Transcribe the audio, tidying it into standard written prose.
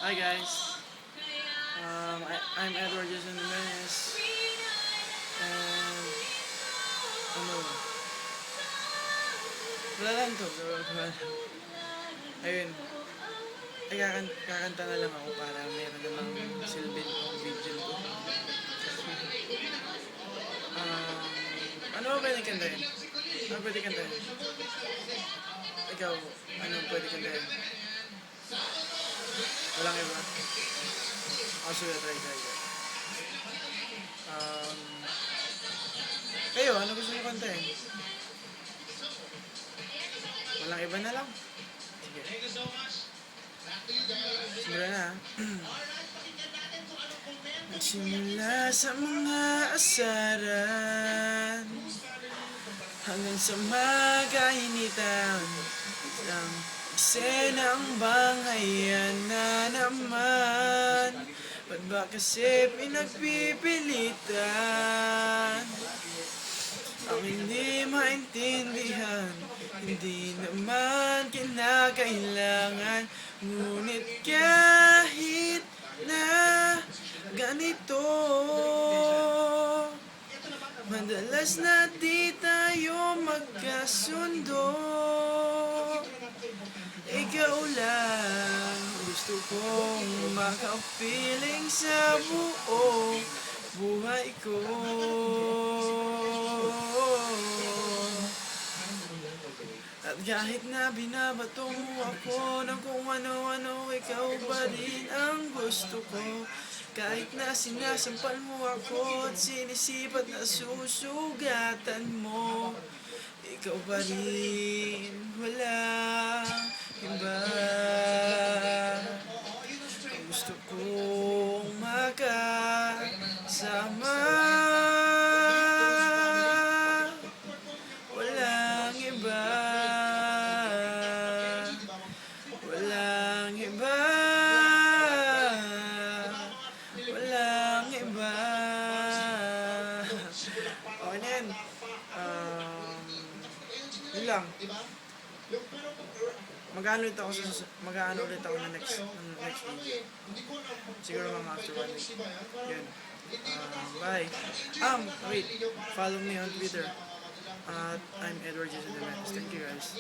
Hi guys, I'm Edward Jason Jimenez and ano, wala lang to, wala. Ayun, ay kakanta na lang ako para meron namang silbin kong video ko. Ano ba pwede kantahin? Ano pwede kantahin? Ikaw, ano pwede kantahin? Walang iba? Sige, try. Um, Kayo, ano gusto niyo kantahin? Walang iba na lang? Sige. Simula na. Nagsimula sa mga asaran hanggang sa magainitan ng eksenang banghayan na naman. Ba't ba kasi pinagpipilitan ang hindi maintindihan? Hindi naman kinakailangan, ngunit kahit na ganito, madalas na di tayo magkasundo. Ikaw lang gusto kong makapiling sa buong buhay ko. At kahit na binabato mo ako ng kung ano-ano, ikaw pa rin ang gusto ko. Kahit na sinasampal mo ako at sinisipat na susugatan mo, ikaw pa rin, walang iba. Gusto kong makasama, walang iba, walang iba, walang iba. Okay na yan. Yun lang. Mag-ano ulit ako na next video. Siguro mga after 1 week. Yun. Bye. Wait. Follow me on Twitter. I'm Edward Jason Jimenez. Thank you guys.